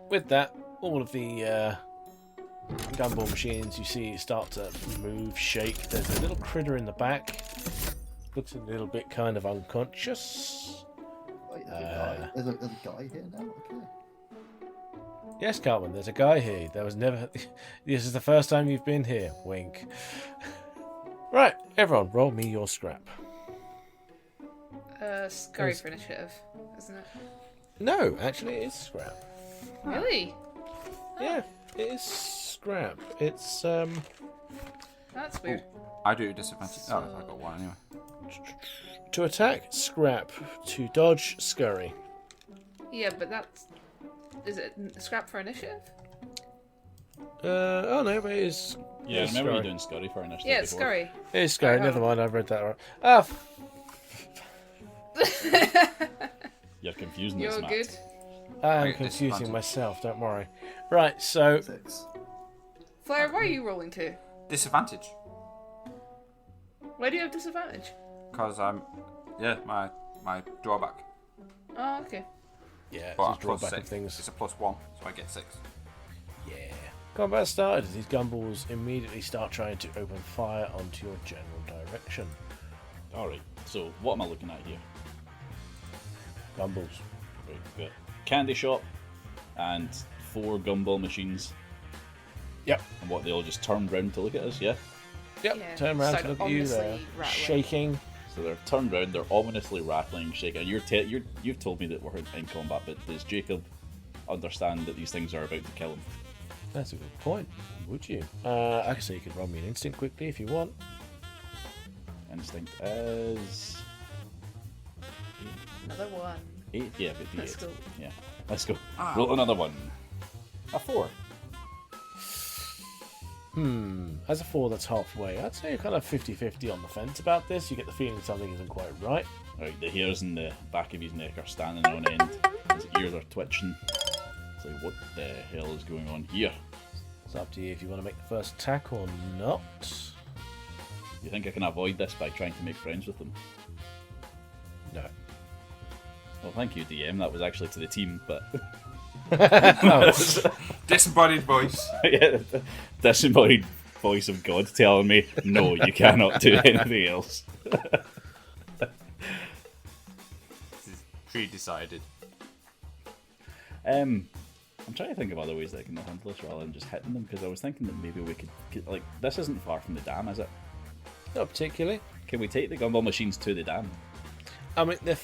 With that, all of the gumball machines you see start to move, shake. There's a little critter in the back. Looks a little bit kind of unconscious. Wait, there's a guy. There's a guy here now? Okay. Yes, Cartman, there's a guy here. There was never... This is the first time you've been here. Wink. Right, everyone, roll me your scrap. Scurry for initiative, isn't it? No, actually, it is scrap. Really? Yeah, it is scrap. It's, That's weird. I do disadvantage. Oh, I got one anyway. to attack, scrap. To dodge, scurry. Yeah, but that's... Is it scrap for initiative? Oh no, but it is... Yeah, I it's remember you scurry. doing Scurry for initiative Yeah, it's before. scurry. It is scurry, Oh. never mind, I've read that right. Ah, You're confusing You're this, Matt. good. I'm Wait, confusing disadvantage. myself, don't worry. Right, so... 6. Flair, why are you rolling to? Disadvantage. Why do you have disadvantage? Because I'm... Yeah, my drawback. Oh, okay. Yeah, But just a draw plus back of 6. things. It's a +1, so I get 6. Yeah. Combat started as these gumballs immediately start trying to open fire onto your general direction. Alright, so what am I looking at here? Gumballs. Right, got candy shop and 4 gumball machines. Yep. And what, they all just turned round to look at us, yeah? Yep, Yeah, turn around to start look at you, they're ominously rattling. shaking. So they're turned round, they're ominously rattling, shaking. You've told me that we're in combat, but does Jacob understand that these things are about to kill him? That's a good point. Would you? Actually, you could roll me an instinct quickly if you want. Instinct is... Another one. 8? Yeah, but the Let's 8. go. Yeah, let's go. Ah. Roll another one. A 4. As a 4 that's halfway, I'd say you're kind of 50-50 on the fence about this. You get the feeling something isn't quite right. Right, the hairs in the back of his neck are standing on end. His ears are twitching. It's like, what the hell is going on here? It's up to you if you want to make the first attack or not. You think I can avoid this by trying to make friends with them? No. Well, thank you, DM. That was actually to the team, but... Disembodied voice. Yeah, the disembodied voice of God telling me, no, you cannot do anything else. This is pre-decided. I'm trying to think of other ways that I can handle this rather than just hitting them, because I was thinking that maybe we could, like, this isn't far from the dam, is it? Not particularly. Can we take the gumball machines to the dam? I mean, they're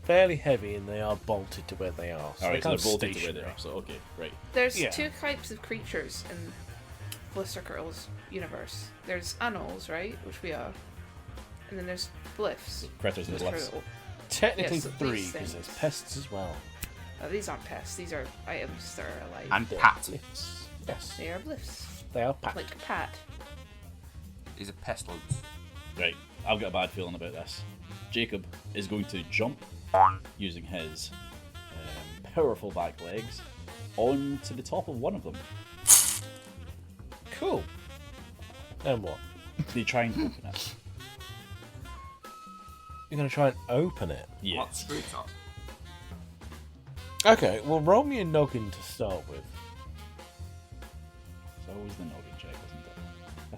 fairly heavy and they are bolted to where they are. So Alright, so they're they're bolted to where stationary. they are, so okay, right. There's Yeah. 2 types of creatures in Blister Critters universe. There's animals, right, which we are, and then there's bliffs. Critters and which are bliffs. little- Technically Yes, 3, these because there's things. pests as well. These aren't pests. These are items that are alive. And They're Pat. bliffs. Yes, They are bliffs, they are pat. like Pat. He's a pestilence. Right, I've got a bad feeling about this. Jacob is going to jump using his powerful back legs onto the top of one of them. Cool. And what? They try and open it. You're going to try and open it? Yeah. What screw top? Okay, well, roll me a noggin to start with. It's always the noggin check, isn't it? A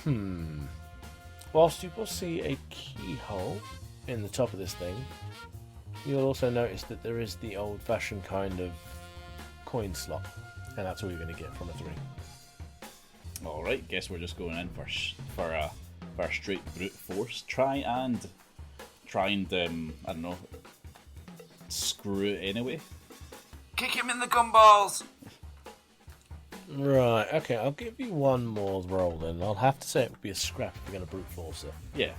3. Whilst you will see a keyhole in the top of this thing, you'll also notice that there is the old-fashioned kind of coin slot, and that's all you're going to get from a 3. Alright, guess we're just going in for a straight brute force. Try and I don't know, screw it anyway. Kick him in the gumballs! Right, okay, I'll give you one more roll then. I'll have to say it would be a scrap if you're going to brute force it. Yeah.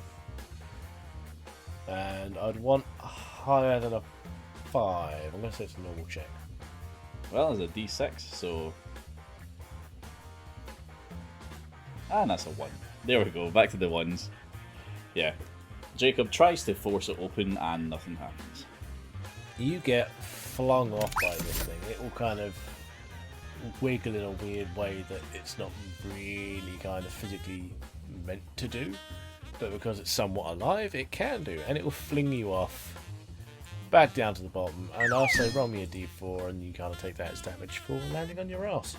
And I'd want higher than a 5. I'm going to say it's a normal check. Well, it's a d6, so... And that's a 1. There we go, back to the 1s. Yeah. Jacob tries to force it open and nothing happens. You get flung off by this thing. It will kind of wiggle in a weird way that it's not really kind of physically meant to do, but because it's somewhat alive, it can do, and it will fling you off back down to the bottom. And I'll say roll me a d4, and you kind of take that as damage for landing on your ass.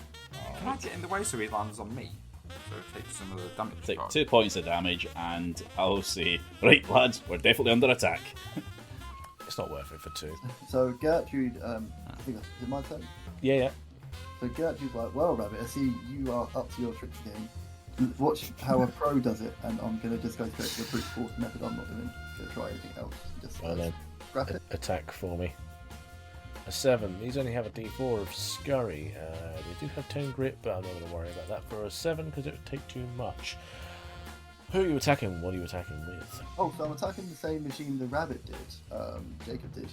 Can I get in the way so he lands on me? So take some of the damage. Take part. 2 points of damage, and I'll say, right lads, we're definitely under attack. It's not worth it for 2. So Gertrude, I think that's, is it my turn? Yeah. So Gertrude's like, well, Rabbit, I see you are up to your tricks again. Watch how a pro does it, and I'm going to just go straight to the brute force method. I'm not going to try anything else. Just Well then, scrap it. attack for me. A 7. These only have a d4 of scurry. They do have 10 grit, but I'm not going to worry about that for a 7 because it would take too much. Who are you attacking? What are you attacking with? Oh, so I'm attacking the same machine the Rabbit did, Jacob did.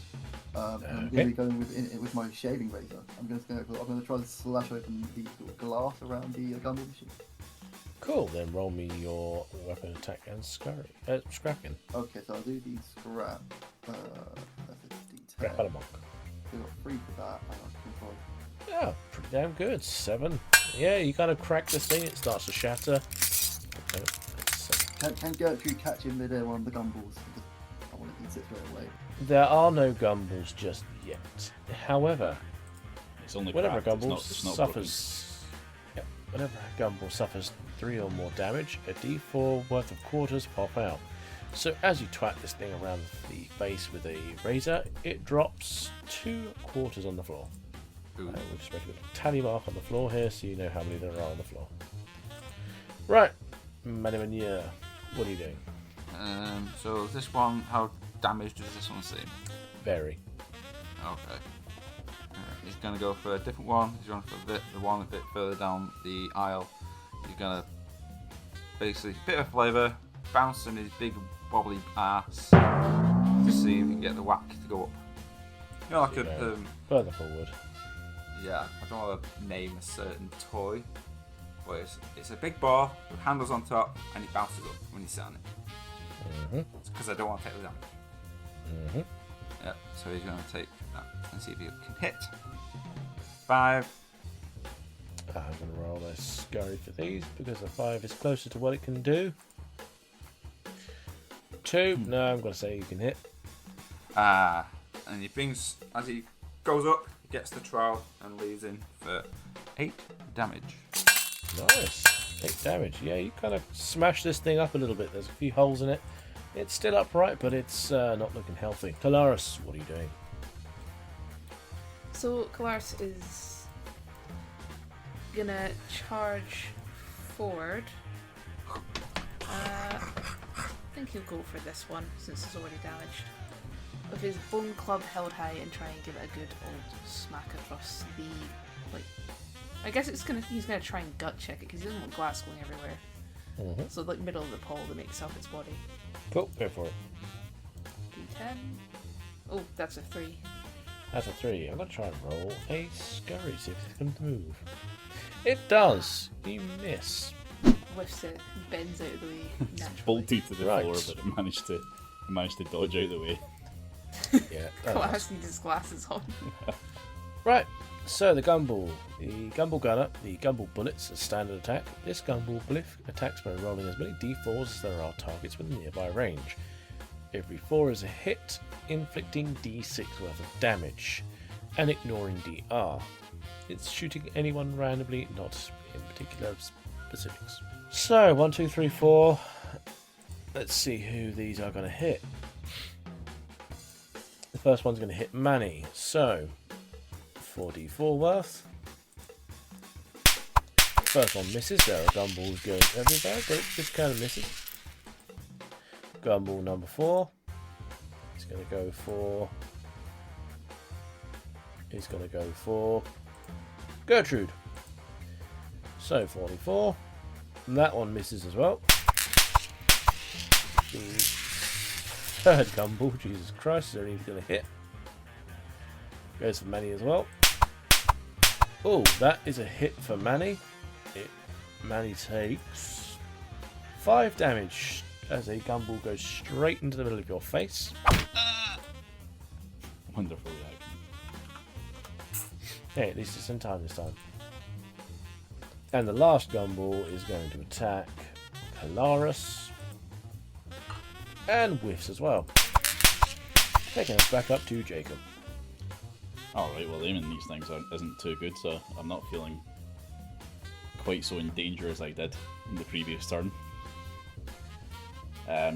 I'm going Okay. to be going with my shaving razor. I'm going to try to slash open the sort of glass around the gumball machine. Cool, then roll me your weapon attack and scurry. Scrapping. Okay, so I'll do the scrap. That's a d10. Scrap-a-monk. So I've got 3 for that. And I can Yeah, pretty damn good. 7. Yeah, you kind of crack this thing, it starts to shatter. Okay, Can Gertrude catch him midair one of the gumballs? I want to eat it straight away. there are no gumballs just yet. However, It's only whenever a cracked, gumball it's not suffers, whenever a gumball suffers 3 or more damage, a d4 worth of quarters pop out. So as you twat this thing around the face with a razor, it drops 2 quarters on the floor. Ooh. We've just made a tally mark on the floor here, so you know how many there are on the floor. Right, Manimania, what are you doing? So this one, how damaged does this one seem? Very. Okay. He's going to go for a different one. He's going for the one a bit further down the aisle. He's going to basically, bit of flavour, bounce in his big wobbly ass to see if he can get the whack to go up. You know, like a, Further forward. yeah, I don't want to name a certain toy, but it's a big ball with handles on top and it bounces up when you sit on it. It's because I don't want to take the damage. Yep, so he's going to take that and see if he can hit. 5. I'm going to roll a scurry for these because a 5 is closer to what it can do. 2, no, I'm going to say you can hit. And he brings, as he goes up, he gets the trowel and leaves in for 8 damage. Nice. 8 damage. Yeah, you kind of smash this thing up a little bit. There's a few holes in it. It's still upright, but it's not looking healthy. Kalaris, what are you doing? So Kalaris is gonna charge forward. I think he'll go for this one since it's already damaged. With his bone club held high and try and give it a good old smack across the, like, I guess he's gonna try and gut check it because he doesn't want glass going everywhere. So like middle of the pole that makes up its body. Cool, go for it. D10. Oh, that's a 3. That's a 3. I'm going to try and roll a scurry, see if it can move. It does. You miss. whiffs it, bends out of the way It's naturally. bolted to the Right. floor, but it managed to dodge out the way. Yeah. Class needs his glasses on. Right. So the Gumball gunner, the Gumball bullets, a standard attack. This Gumball bliff attacks by rolling as many d4s as there are targets within nearby range. Every 4 is a hit, inflicting d6 worth of damage, and ignoring dr. It's shooting anyone randomly, not in particular specifics. So 1, 2, 3, 4. Let's see who these are going to hit. The first one's going to hit Manny. So 4d4 worth. First one misses. There are gumballs going everywhere, but it just kind of misses. Gumball number 4. He's going to go for. He's going to go for Gertrude. So 44. And that one misses as well. The third Gumball, Jesus Christ, is there even going to hit? Goes for Manny as well. Oh, that is a hit for Manny. Manny takes 5 damage as a Gumball goes straight into the middle of your face. Wonderful reaction. Hey, at least it's in time this time. And the last Gumball is going to attack Polaris. And whiffs as well. Taking us back up to Jacob. Alright, well, aiming these things isn't too good, so I'm not feeling quite so in danger as I did in the previous turn.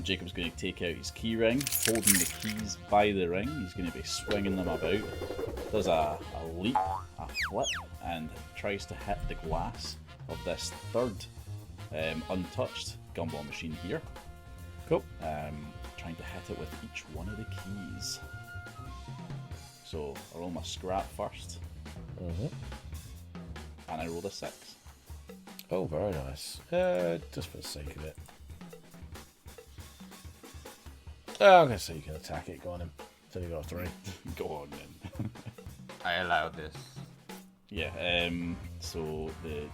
Jacob's going to take out his key ring, holding the keys by the ring. He's going to be swinging them about. Does a leap, a flip, and tries to hit the glass of this third untouched gumball machine here. Cool. Trying to hit it with each one of the keys. So I roll my scrap first, Mm-hmm. and I rolled a 6. Oh, very nice. Just for the sake of it. Oh, I'm going to say you can attack it. Go on him. It's only got a 3. Go on then. I allowed this. Yeah, so the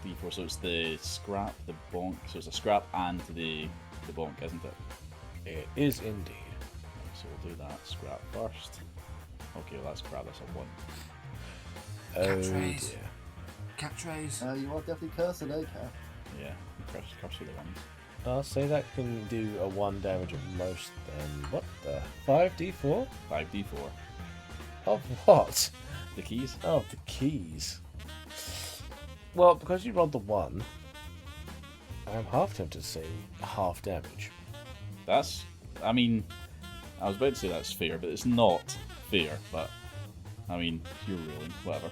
D4, so it's the scrap, the bonk, so it's a scrap and the bonk, isn't it? It is indeed. So we'll do that scrap first. Okay, well that's crap, that's a 1. Oh, Catchphrase. dear. Cat trays. You are definitely cursing, eh, Cat? Yeah, curse with the 1s. I'll say that can do a 1 damage of most then. What the? 5d4? 5d4. Of what? The keys? Oh, the keys. Well, because you rolled the 1, I'm half tempted to say half damage. That's, I mean, I was about to say that's fair, but it's not fair, but, I mean, you're rolling, whatever.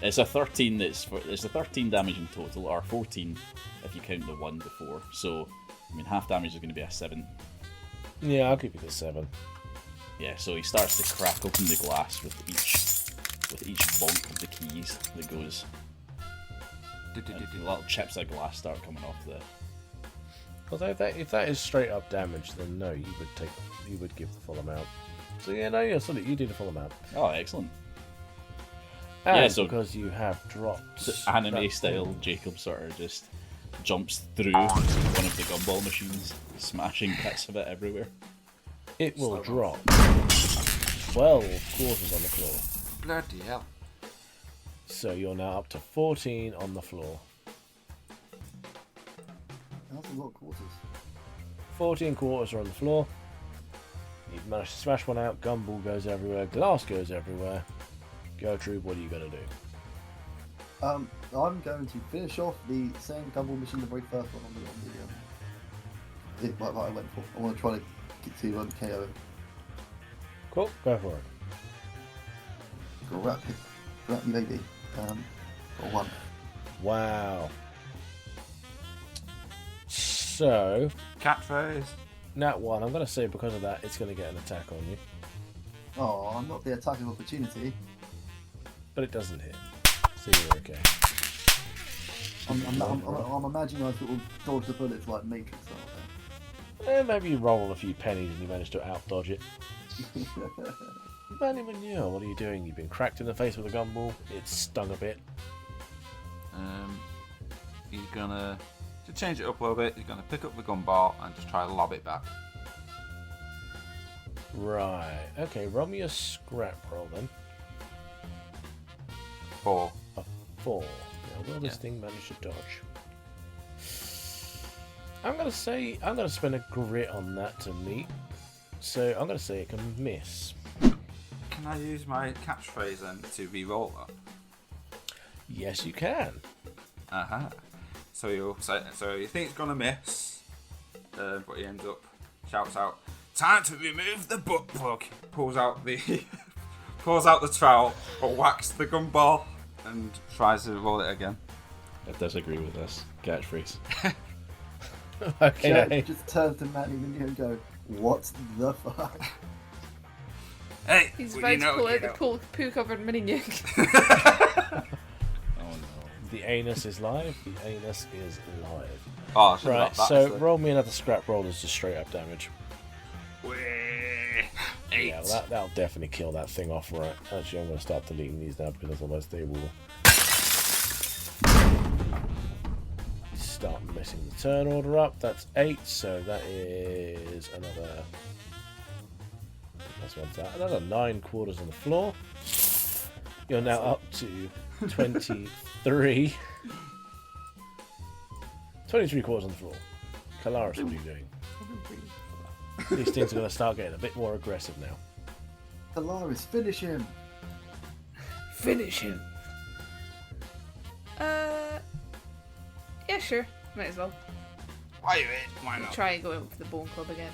It's a 13 it's a 13 damage in total, or 14 if you count the 1 before, so, I mean, half damage is going to be a 7. Yeah, I'll give you the 7. Yeah, so he starts to crack open the glass with each bonk of the keys that goes, and little chips of glass start coming off the... Although if that is straight up damage, then no, you would give the full amount. So yeah, no, yeah, so you do the full amount. Oh, excellent. And Yeah, so- because you have dropped So anime that style, thing, Jacob sort of just jumps through one of the gumball machines, smashing bits of it everywhere. it will drop 12 quarters on the floor. Bloody hell. So you're now up to 14 on the floor. That's a lot of quarters. 14 quarters are on the floor. You've managed to smash one out. Gumball goes everywhere. Glass goes everywhere. Gertrude, what are you going to do? I'm going to finish off the same gumball machine, the very first one what I went for. I want to try to get to KO him. Cool, go for it. Grab me, baby. Got 1. Wow. So, Catchphrase. nat 1, I'm going to say because of that, it's going to get an attack on you. Oh, I'm not the attack of opportunity. But it doesn't hit. So you're okay. I'm imagining I sort of dodge the bullets like Matrix style. Maybe you roll a few pennies and you manage to out-dodge it. Manny Manure, what are you doing? You've been cracked in the face with a gumball. It stung a bit. He's gonna To change it up a little bit, you're going to pick up the gumball and just try to lob it back. Right. Okay, roll me a scrap roll then. 4. A 4. Now, will this thing manage to dodge? I'm going to spend a grit on that to meet. So I'm going to say it can miss. Can I use my catchphrase then to re-roll that? Yes, you can. Uh-huh. So you think it's gonna miss, but he ends up shouts out, "Time to remove the butt plug." Pulls out the trowel, but whacks the gumball and tries to roll it again. I disagree with this catchphrase. Okay. Jack just turns to Manny and go, "What the fuck?" Hey, He's well, about to pull out the poo-covered mini nuke. Oh no. The anus is live. The anus is live. Oh, I should've Right, got that, so actually. roll me another scrap roll as just straight up damage. Eight. Yeah, well, that'll definitely kill that thing off, right? Actually, I'm going to start deleting these now because otherwise they will start messing the turn order up. That's 8, so that is another. That's what's that? Another 9 quarters on the floor. You're now up to 23. 23 quarters on the floor. Kalaris, what are you doing? These things are going to start getting a bit more aggressive now. Polaris, finish him! Finish him. Yeah, sure. Might as well. Why not? Try and go in for the bone club again.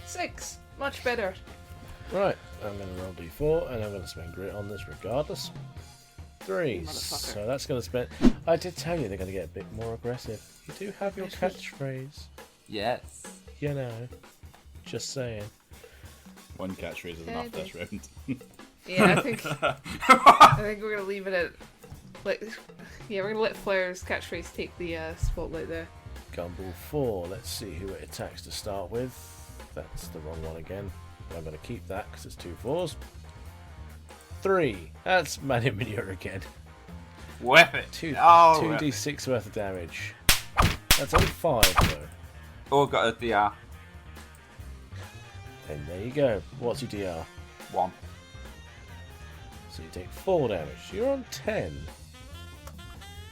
6. Much better. Right, I'm going to roll d4 and I'm going to spend grit on this regardless. 3. Motherfucker. So that's going to spend. I did tell you they're going to get a bit more aggressive. You do have your Yes, catchphrase. Yes. You know. Just saying. One catchphrase is enough this round. Yeah, I think we're gonna leave it at we're gonna let Flair's catchphrase take the spotlight there. Gumball 4. Let's see who it attacks to start with. That's the wrong one again. But I'm going to keep that because it's 2 4s. 3. That's Manny Manure again. Whip it. 2d6 worth of damage. That's only 5 though. Oh, got a DR. And there you go. What's your DR? 1. So you take 4 damage. You're on 10.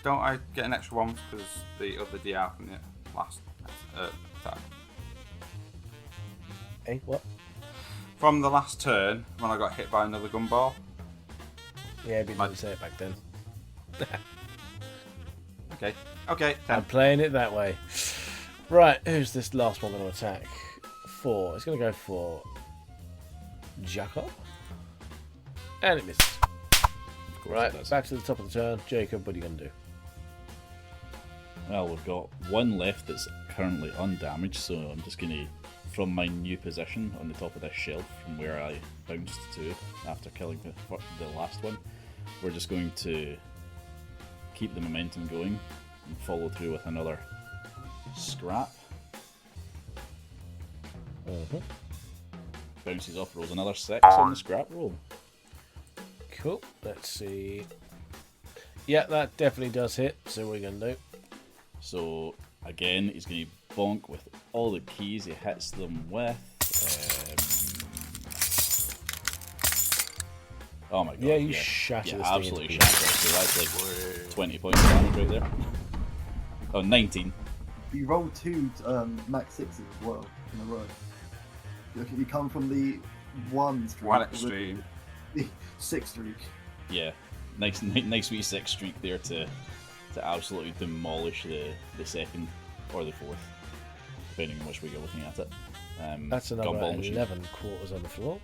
Don't I get an extra 1 because the other DR from the last attack? Hey, what? From the last turn, when I got hit by another gumball. Yeah, but you didn't say it back then. Okay, 10. I'm playing it that way. Right, who's this last one going to attack? 4. It's going to go for Jacob. And it misses. Right, back to the top of the turn. Jacob, what are you going to do? Well, we've got one left that's currently undamaged, so I'm just going to, from my new position on the top of this shelf, from where I bounced to after killing the last one, we're just going to keep the momentum going and follow through with another scrap. Bounces off, rolls another 6 on the scrap roll. Cool. Let's see. Yeah, that definitely does hit. So what are you going to do? So again, he's going to bonk with all the keys he hits them with. Oh my god! Yeah, you shatter this thing absolutely into shatter. So that's like 20 points of damage right there. Oh, 19. You roll 2 max 6s as well in a row. You come from the 1 streak. 1 extreme. The 6 streak. Yeah, nice wee 6 streak there to absolutely demolish the second or the fourth, depending on which way you're looking at it. That's another Gumball machine. 11 quarters on the floor.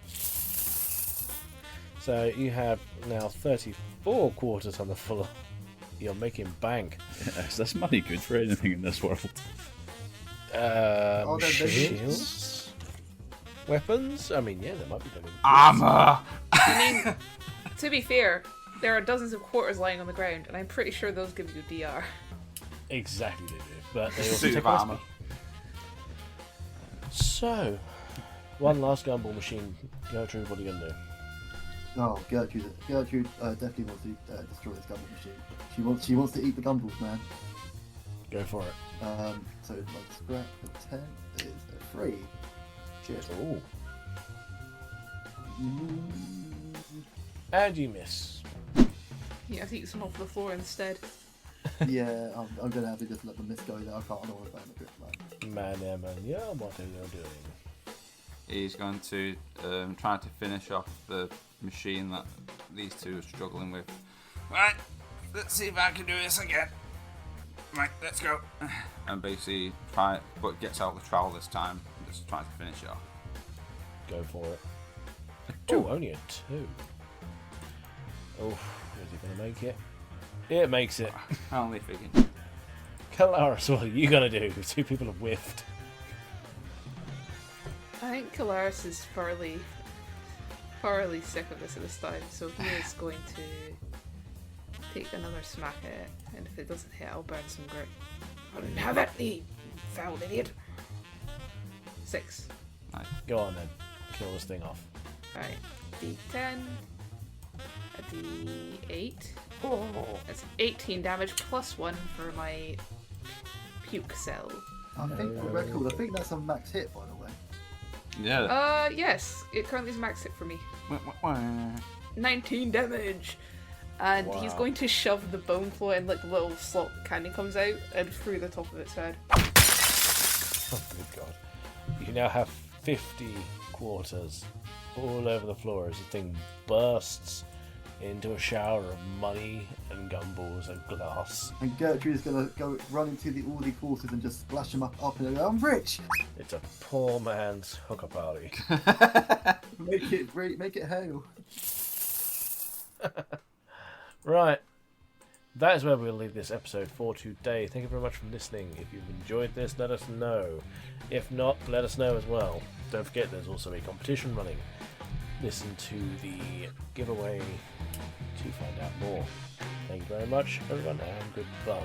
So you have now 34 quarters on the floor. You're making bank. Is this money good for anything in this world? they're Shields? Weapons? I mean, yeah, there might be them. Armor! I mean, to be fair, there are dozens of quarters lying on the ground, and I'm pretty sure those give you DR. Exactly, they do. But they also Suit take of armor. So, one last gumball machine. Gertrude, what are you going to do? Oh, Gertrude definitely wants to destroy this gumball machine. She wants to eat the gumballs, man. Go for it. So my scrap for 10 is a 3. Shit. Ooh. Mm, And you miss. You have to eat some off the floor instead. yeah, I'm gonna have to just let the miss go there. I can't know about the grip, man. Yeah, what are you doing? He's going to try to finish off the machine that these two are struggling with. Right, let's see if I can do this again. Right, let's go. And basically try, but gets out the trowel this time. Just trying to finish it off. Go for it. Oh, only a 2. Oh, is he going to make it? It makes it. I only figured. Kalaris, what are you going to do? 2 people have whiffed. I think Kalaris is thoroughly sick of this at this time, so he is going to take another smack at it, and if it doesn't hit, I'll burn some grit. Have it, you foul idiot. 6. Nice. Go on then. Kill this thing off. Right, D10, a D8. Oh. That's 18 damage plus 1 for my puke cell. I think for record, I think that's a max hit, by the way. Yeah. Yes, it currently is max hit for me. Wah. 19 damage! And he's Wow. going to shove the bone claw and like the little slot candy comes out and through the top of its head. Oh, good God. You now have 50 quarters all over the floor as the thing bursts into a shower of money and gumballs and glass. And Gertrude is gonna go run into all the quarters and just splash them up and go, I'm rich! It's a poor man's hooker party. Make it hail. Right. That is where we'll leave this episode for today. Thank you very much for listening. If you've enjoyed this, let us know. If not, let us know as well. Don't forget there's also a competition running. Listen to the giveaway to find out more. Thank you very much, everyone, and goodbye.